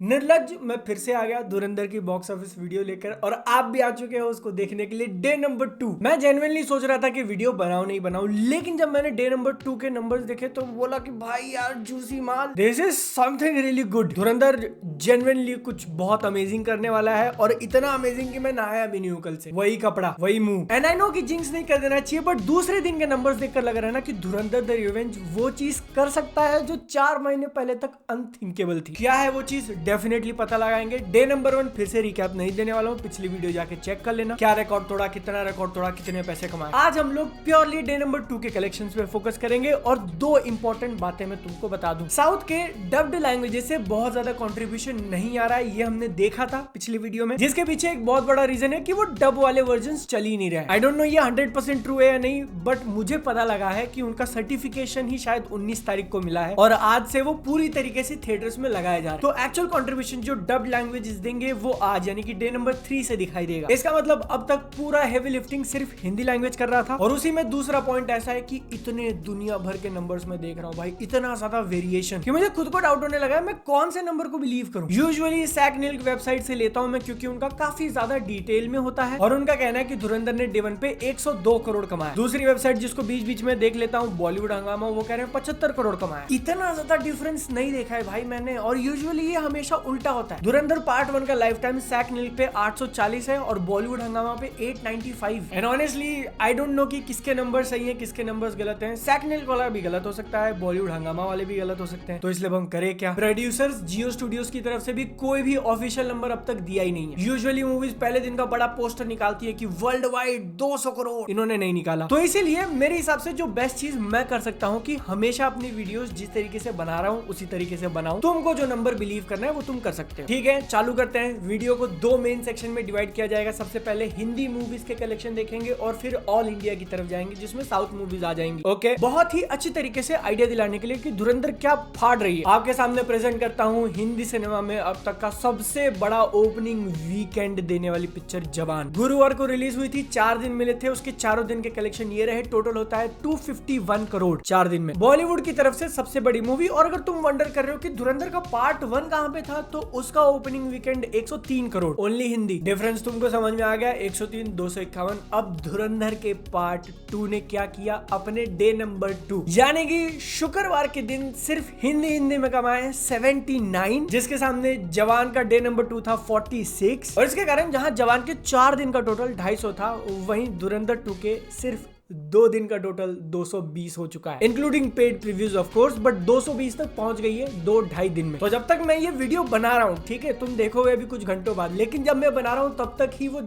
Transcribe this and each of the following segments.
निर्लज मैं फिर से आ गया धुरंधर की बॉक्स ऑफिस वीडियो लेकर और आप भी आ चुके हो उसको देखने के लिए डे नंबर 2। मैं जेन्युइनली सोच रहा था कि वीडियो बनाऊं नहीं बनाऊं, लेकिन जब मैंने डे नंबर 2 के नंबर्स देखे तो बोला कि भाई यार juicy mall, this is something really good. Dhurandhar genuinely कुछ बहुत अमेजिंग करने वाला है और इतना अमेजिंग कि मैं नहाया भी नहीं हूं कल से। वही कपड़ा वही मुंह, एंड आई नो कि जिंक्स नहीं कर देना चाहिए, बट दूसरे दिन के नंबर्स देखकर लग रहा है ना कि धुरंधर द रिवेंज वो चीज कर सकता है जो 4 महीने पहले तक अनथिंकेबल थी। क्या है वो चीज, डेफिनेटली पता लगाएंगे। डे नंबर 1 फिर से रिकैप नहीं देने वाला हूँ, पिछली वीडियो जाके चेक कर लेना क्या रिकॉर्ड तोड़ा, कितना रिकॉर्ड तोड़ा, कितने पैसे कमाए। आज हम लोग प्योरली डे नंबर 2 के कलेक्शंस पे फोकस करेंगे और 2 इंपॉर्टेंट बातें मैं तुमको बता दूं। साउथ के डब्ड लैंग्वेजेस से बहुत ज्यादा कंट्रीब्यूशन नहीं आ रहा है, ये हमने देखा था पिछली वीडियो में, जिसके पीछे एक बहुत बड़ा रीजन है कि वो डब वाले वर्जन चल ही नहीं रहे। आई डोंट नो ये 100% ट्रू है या नहीं, बट मुझे पता लगा है कि उनका सर्टिफिकेशन ही शायद 19 तारीख को मिला है और आज से वो पूरी तरीके से थिएटर्स में लगाया जा रहा है। तो एक्चुअल कंट्रीब्यूशन जो डब लैंग्वेजेस देंगे वो आज यानी कि डे नंबर 3 से दिखाई देगा। इसका मतलब अब तक पूरा हेवी लिफ्टिंग सिर्फ हिंदी लैंग्वेज कर रहा था। और उसी में दूसरा पॉइंट ऐसा है कि इतने दुनिया भर के नंबर्स में देख रहा हूँ भाई, इतना ज्यादा वेरिएशन कि मुझे खुद को डाउट होने लगा है मैं कौन से नंबर को बिलीव करूं। यूजुअली सैकनिल वेबसाइट से लेता हूं मैं, क्योंकि उनका काफी ज्यादा डिटेल में होता है और उनका कहना है कि धुरंधर ने डे 1 पे 102 करोड़ कमाया। दूसरी वेबसाइट जिसको बीच बीच में देख लेता हूँ बॉलीवुड हंगामा, वो कह रहे हैं 75 करोड़ कमाया। इतना ज्यादा डिफरेंस नहीं देखा है भाई मैंने, और यूजुअली ये हमेशा उल्टा होता है। धुरंधर पार्ट 1 का लाइफ टाइम सैकनिल पे 840 है और बॉलीवुड हंगामा पे 895। And honestly I don't know कि किसके नंबर सही है किसके नंबर्स गलत हैं। सैकनिल वाला भी गलत हो सकता है, बॉलीवुड हंगामा वाले भी गलत हो सकते हैं, तो इसलिए हम करें क्या। प्रोड्यूसर्स जियो स्टूडियोज की तरफ से भी कोई भी ऑफिशियल नंबर अब तक दिया ही नहीं है। यूजुअली मूवीज पहले दिन का बड़ा पोस्टर निकालती है कि वर्ल्ड वाइड 200 करोड़, इन्होंने नहीं निकाला। तो इसीलिए मेरे हिसाब से जो बेस्ट चीज मैं कर सकता हूँ कि हमेशा अपनी वीडियोस जिस तरीके से बना रहा हूँ उसी तरीके से बनाऊं। तुमको जो नंबर बिलीव करना है वो तुम कर सकते हो। ठीक है, चालू करते हैं। वीडियो को 2 मेन सेक्शन में डिवाइड किया जाएगा। सबसे पहले हिंदी मूवीज के कलेक्शन देखेंगे और फिर ऑल इंडिया की तरफ जाएंगे जिसमें साउथ मूवीज आ जाएंगी। ओके, बहुत ही अच्छी तरीके से आइडिया दिलाने के लिए कि धुरंधर क्या फाड़ रही है, आपके सामने प्रेजेंट करता हूँ हिंदी सिनेमा में अब तक का सबसे बड़ा ओपनिंग वीकेंड देने वाली पिक्चर जवान। गुरुवार को रिलीज हुई थी, 4 दिन मिले थे, उसके चारों दिन के कलेक्शन ये रहे। टोटल होता है 251 करोड़ 4 दिन में, बॉलीवुड की तरफ से सबसे बड़ी मूवी। और अगर तुम वंडर कर रहे हो कि धुरंधर का पार्ट 1 कहां पे था, तो उसका opening weekend 103 crore only Hindi. Difference तुमको समझ में आ गया, 103 251। अब धुरंधर के पार्ट 2 ने क्या किया, अपने डे नंबर 2 यानी कि शुक्रवार के दिन सिर्फ हिंदी में कमाए 79, जिसके सामने जवान का डे नंबर 2 था 46। और इसके कारण जहां जवान के 4 दिन का टोटल 250 था, वहीं धुरंधर 2 के सिर्फ 2 दिन का टोटल 220 हो चुका है, including paid previews of course, but 220 तक पहुंच गई है 2-2.5 दिन में। तो जब तक मैं ये वीडियो बना रहा हूं, ठीक है, तुम देखोगे अभी कुछ घंटों बाद, लेकिन जब मैं बना रहा हूं तब तक ही वो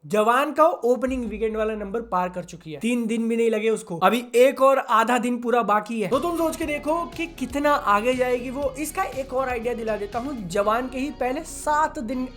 जवान का ओपनिंग वीकेंड वाला नंबर पार कर चुकी है। 3 दिन भी नहीं लगे उसको, अभी एक और आधा दिन पूरा बाकी है। तो तुम सोच के देखो कि कितना आगे जाएगी वो। इसका एक और आइडिया दिला देता हूँ, जवान के ही पहले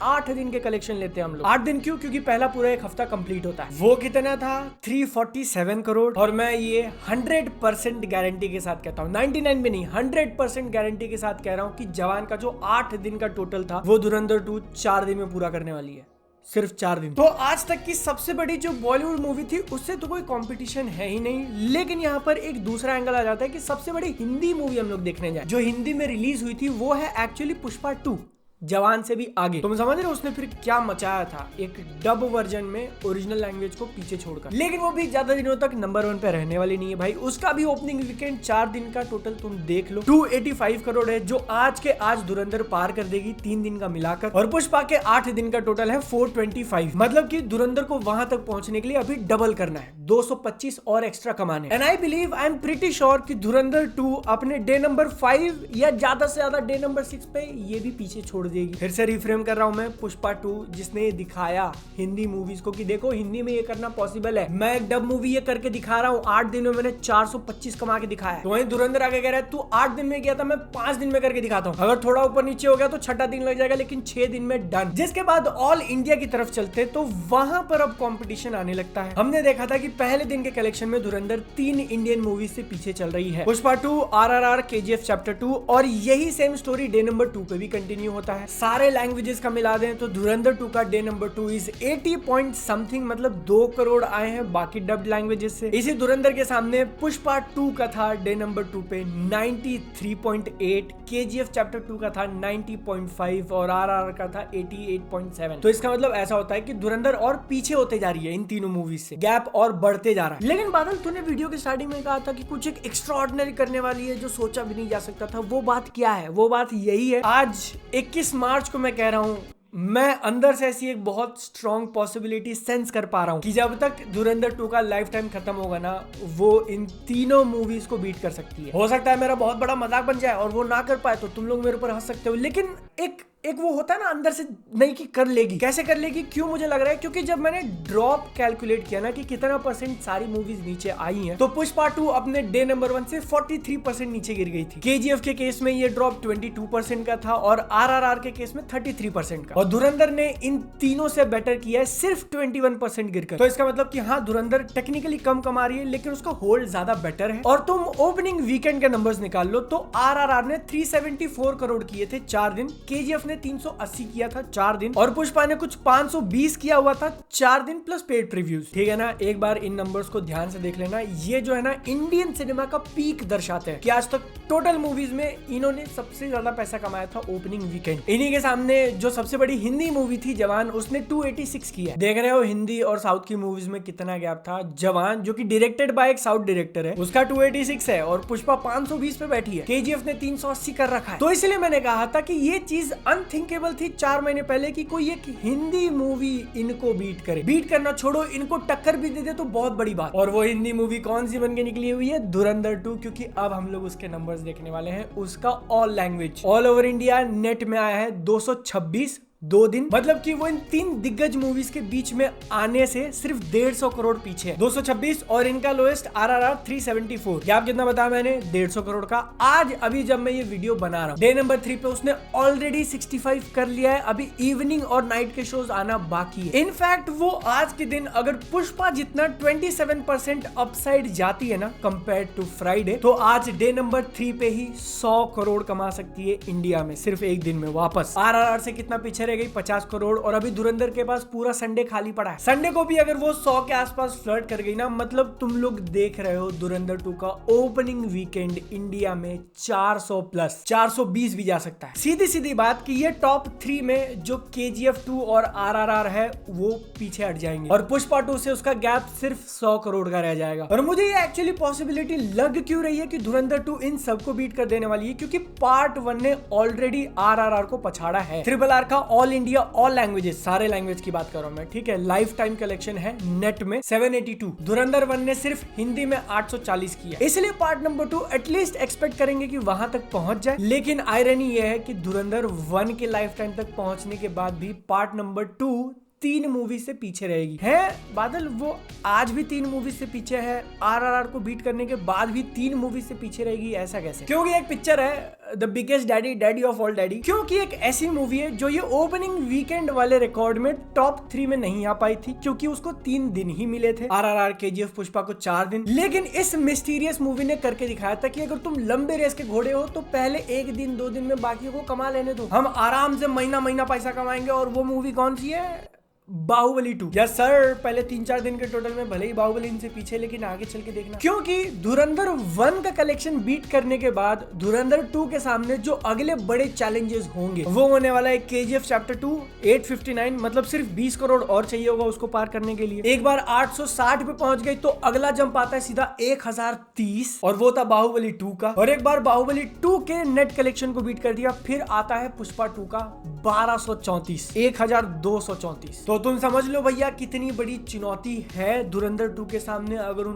8 दिन के कलेक्शन लेते हैं हम लोग। 8 दिन क्यों, क्योंकि पहला पूरा एक हफ्ता कंप्लीट होता है। वो कितना था, 347 करोड़। और मैं ये 100% गारंटी के साथ कहता हूँ, 99 भी नहीं, 100% गारंटी के साथ कह रहा हूँ कि जवान का जो 8 दिन का टोटल था वो धुरंधर 2 4 दिन में पूरा करने वाली है, सिर्फ 4 दिन। तो आज तक की सबसे बड़ी जो बॉलीवुड मूवी थी उससे तो कोई कंपटीशन है ही नहीं। लेकिन यहाँ पर एक दूसरा एंगल आ जाता है कि सबसे बड़ी हिंदी मूवी हम लोग देखने जाए जो हिंदी में रिलीज हुई थी, वो है एक्चुअली पुष्पा 2, जवान से भी आगे। तुम समझ रहे हो उसने फिर क्या मचाया था, एक डब वर्जन में ओरिजिनल लैंग्वेज को पीछे छोड़कर। लेकिन वो भी ज्यादा दिनों तक नंबर 1 पे रहने वाली नहीं है भाई। उसका भी ओपनिंग वीकेंड 4 दिन का टोटल तुम देख लो 285 करोड़ है, जो आज के आज धुरंधर पार कर देगी 3 दिन का मिलाकर। और पुष्पा के 8 दिन का टोटल है 425, मतलब कि धुरंधर को वहां तक पहुंचने के लिए अभी डबल करना है, 225 और एक्स्ट्रा कमाने। And I believe, I am pretty sure कि धुरंधर 2 अपने डे नंबर 5 या ज्यादा से ज्यादा डे नंबर 6 पे ये भी पीछे छोड़ देगी। फिर से रिफ्रेम कर रहा हूं मैं, पुष्पा 2 जिसने दिखाया हिंदी मूवीज को कि देखो हिंदी में ये करना पॉसिबल है। मैं एक डब मूवी ये करके दिखा रहा हूं, 8 दिन में मैंने 425 कमा के दिखाया। तो वहीं धुरंधर आगे कह रहा है तू 8 दिन में किया था, मैं 5 दिन में करके दिखाता हूं। अगर थोड़ा ऊपर नीचे हो गया तो 6 दिन लग जाएगा, लेकिन 6 दिन में डन। जिसके बाद ऑल इंडिया की तरफ चलते तो वहां पर अब कॉम्पिटिशन आने लगता है। हमने देखा था कि पहले दिन के कलेक्शन में धुरंधर 3 इंडियन मूवीज से पीछे चल रही है, पुष्पा 2, RRR, KGF चैप्टर 2, और यही सेम स्टोरी डे नंबर 2 पे भी कंटिन्यू होता है। सारे लैंग्वेजेस का मिला दें तो धुरंधर 2 का day number 2 is 80 point something, मतलब 2 करोड़ आए हैं बाकी डब्ड लैंग्वेजेस से। इसी धुरंधर के सामने पुष्पा 2 का था डे नंबर 2 पे 93.8, केजीएफ चैप्टर 2 का था 90.5 और आरआरआर का था 88.7। तो इसका मतलब ऐसा होता है कि धुरंधर और पीछे होते जा रही है इन तीनों मूवीज से, गैप और बढ़ते जा रहा है। लेकिन बादल, तूने वीडियो के स्टार्टिंग में कहा था कि कुछ एक एक्स्ट्राऑर्डिनरी करने वाली है जो सोचा भी नहीं जा सकता था। वो बात क्या है? वो बात यही है, आज 21 मार्च को मैं कह रहा हूं, मैं अंदर से ऐसी एक बहुत स्ट्रॉन्ग पॉसिबिलिटी सेंस कर पा रहा हूं कि जब तक धुरंधर 2 का लाइफ टाइम खत्म होगा ना, वो इन तीनों मूवीज को बीट कर सकती है। हो सकता है मेरा बहुत बड़ा मजाक बन जाए और वो ना कर पाए तो तुम लोग मेरे ऊपर हंस सकते हो, लेकिन एक वो होता है ना अंदर से, नहीं कि कर लेगी। कैसे कर लेगी? क्यों मुझे लग रहा है, क्योंकि जब मैंने ड्रॉप कैलकुलेट किया ना कि कितना परसेंट सारी मूवीज नीचे आई हैं, तो पुष्पा 2 अपने डे नंबर 1 से 43% नीचे गिर गई थी। केजीएफ के केस में ये ड्रॉप 22% का था और आरआरआर के केस में 33% का, और धुरंधर ने इन तीनों से बेटर किया है सिर्फ 21% गिरकर। तो इसका मतलब कि हाँ, धुरंधर टेक्निकली कम कमा रही है लेकिन उसका होल्ड ज्यादा बेटर है। और तुम ओपनिंग वीकेंड के नंबर्स निकाल लो तो आरआरआर ने 374 करोड़ किए थे 4 दिन, केजीएफ ने 380 किया था 4 दिन, और पुष्पा ने कुछ 520 किया हुआ था 4 दिन प्लस पेड प्रीव्यूज। ठीक है ना? एक बार इन नंबर्स को ध्यान से देख लेना। ये जो है ना इंडियन सिनेमा का पीक दर्शाते हैं कि आज तक टोटल मूवीज में इन्होंने सबसे ज्यादा पैसा कमाया था ओपनिंग वीकेंड। इन्हीं के सामने जो सबसे बड़ी हिंदी मूवी थी जवान, उसने 286 किया। देख रहे हो हिंदी और साउथ की मूवीज में कितना गैप था। जवान जो कि डायरेक्टेड बाय एक साउथ डायरेक्टर है, उसका 286 है और पुष्पा 520 पे बैठी है। केजीएफ ने 380 कर रखा है। तो इसलिए मैंने कहा था कि ये चीज अनथिंकेबल थी 4 महीने पहले कि कोई एक हिंदी मूवी इनको बीट करे। बीट करना छोड़ो, इनको टक्कर भी दे दे तो बहुत बड़ी बात। और वो हिंदी मूवी कौन सी बन के निकली हुई है? धुरंधर 2, क्योंकि अब हम लोग उसके नंबर्स देखने वाले हैं। उसका all language, all over India net में आया है 226 2 दिन, मतलब कि वो इन 3 दिग्गज मूवीज के बीच में आने से सिर्फ 150 करोड़ पीछे है। 226 और इनका लोएस्ट आरआरआर 374। गैप कितना बताया मैंने? 150 करोड़ का। आज अभी जब मैं ये वीडियो बना रहा हूँ, डे नंबर 3 पे उसने ऑलरेडी 65 कर लिया है। अभी इवनिंग और नाइट के शोज आना बाकी है। इनफैक्ट वो आज के दिन अगर पुष्पा जितना 27% अपसाइड जाती है ना कंपेयर टू फ्राइडे, तो आज डे नंबर 3 पे ही 100 करोड़ कमा सकती है इंडिया में सिर्फ एक दिन में वापस। आरआरआर से कितना पीछे रह गई? 50 करोड़। और अभी धुरंधर के पास पूरा संडे खाली पड़ा है। संडे को भी अगर वो 100 के आसपास फ्लर्ट कर गई ना, मतलब तुम लोग देख रहे हो धुरंधर 2 का ओपनिंग वीकेंड इंडिया में 400 प्लस, 420 भी जा सकता है। सीधी सीधी बात कि ये टॉप 3 में जो केजीएफ 2 और आरआरआर है वो पीछे हट जाएंगे और पुष्पा 2 से उसका गैप सिर्फ 100 करोड़ का रह जाएगा। और मुझे ये एक्चुअली पॉसिबिलिटी लग क्यों रही है कि धुरंधर 2 इन सबको बीट कर देने वाली है, क्योंकि पार्ट 1 ने ऑलरेडी आरआरआर को पछाड़ा है। RRR का ऑल इंडिया ऑल लैंग्वेजेस, सारे लैंग्वेज की बात कर रहा हूं मैं, ठीक है, लाइफ टाइम कलेक्शन है नेट में 782। धुरंधर 1 ने सिर्फ हिंदी में 840 किया, इसलिए पार्ट नंबर 2 एटलीस्ट एक्सपेक्ट करेंगे कि वहां तक पहुंच जाए। लेकिन आयरनी यह है कि धुरंधर 1 के लाइफ टाइम तक पहुंचने के बाद भी पार्ट नंबर 2 3 मूवी से पीछे रहेगी। है बादल, वो आज भी 3 मूवी से पीछे है, आरआरआर को बीट करने के बाद भी 3 मूवी से पीछे रहेगी, ऐसा कैसे? क्योंकि एक पिक्चर है the biggest daddy, daddy of all daddy, क्योंकि एक ऐसी मूवी है जो ये ओपनिंग वीकेंड वाले रिकॉर्ड में टॉप 3 में नहीं आ पाई थी, क्योंकि उसको 3 दिन ही मिले थे। आरआरआर, केजीएफ, पुष्पा को 4 दिन। लेकिन इस मिस्टीरियस मूवी ने करके दिखाया था कि अगर तुम लंबे रेस के घोड़े हो तो पहले 1 दिन 2 दिन में बाकी को कमा लेने दो, हम आराम से महीना महीना पैसा कमाएंगे। और वो मूवी कौन सी है? बाहुबली 2। यस सर, पहले 3-4 दिन के टोटल में भले ही बाहुबली इनसे पीछे, लेकिन आगे चल के देखना, क्योंकि धुरंधर 1 का कलेक्शन बीट करने के बाद धुरंधर 2 के सामने जो अगले बड़े चैलेंजेस होंगे वो होने वाला है केजीएफ चैप्टर 2 859, मतलब सिर्फ 20 करोड़ और चाहिए होगा उसको पार करने के लिए। एक बार 860 पे पहुंच गई तो अगला जंप आता है सीधा 1030, और वो था बाहुबली 2 का। और एक बार बाहुबली 2 के नेट कलेक्शन को बीट कर दिया, फिर आता है पुष्पा 2 का 1234, 1234। तो तुम समझ लो भैया कितनी बड़ी चुनौती है धुरंधर 2 के सामने अगर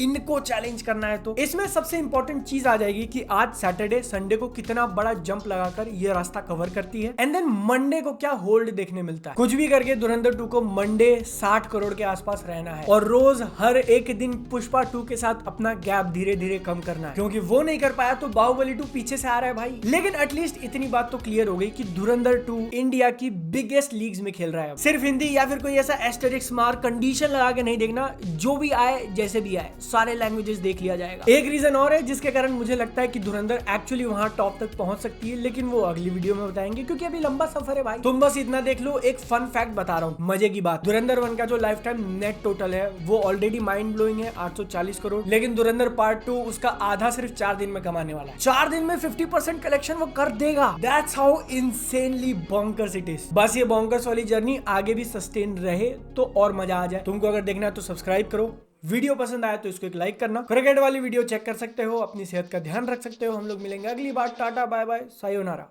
इनको चैलेंज करना है तो। इसमें सबसे इंपॉर्टेंट चीज आ जाएगी कि आज सैटरडे संडे को कितना बड़ा जंप लगाकर ये रास्ता कवर करती है, एंड देन मंडे को क्या होल्ड देखने मिलता है। कुछ भी करके धुरंधर 2 को मंडे 60 करोड़ के आसपास रहना है, और रोज हर एक दिन पुष्पा 2 के साथ अपना गैप धीरे धीरे कम करना है, क्योंकि वो नहीं कर पाया तो बाहुबली 2 पीछे से आ रहा है भाई। लेकिन एटलीस्ट इतनी बात तो क्लियर हो गई कि धुरंधर 2 इंडिया की बिगेस्ट लीग्स में खेल रहा है। सिर्फ हिंदी या फिर कोई ऐसा एस्टेरिक्स मार्क कंडीशन लगा के नहीं देखना, जो भी आए जैसे भी आए सारे लैंग्वेजेस देख लिया जाएगा। एक रीजन और है जिसके कारण मुझे लगता है कि धुरंधर एक्चुअली वहां टॉप तक पहुंच सकती है, लेकिन वो अगली वीडियो में बताएंगे क्योंकि अभी लंबा सफर है भाई। तुम बस इतना देख लो, एक फन फैक्ट बता रहा हूँ, मजे की बात। धुरंधर 1 का जो लाइफ टाइम नेट टोटल है वो ऑलरेडी माइंड ब्लोइंग है, 840 करोड़। लेकिन धुरंधर पार्ट 2 उसका आधा सिर्फ 4 दिन में कमाने वाला है। 4 दिन में 50% कलेक्शन वो कर देगा। That's how insanely bonkers it is. बस ये बॉन्कर्स वाली जर्नी आगे भी सस्टेन रहे तो और मजा आ जाए। तुमको अगर देखना है तो सब्सक्राइब करो, वीडियो पसंद आया तो इसको एक लाइक करना। क्रिकेट वाली वीडियो चेक कर सकते हो, अपनी सेहत का ध्यान रख सकते हो। हम लोग मिलेंगे अगली बार। Tata bye bye sayonara.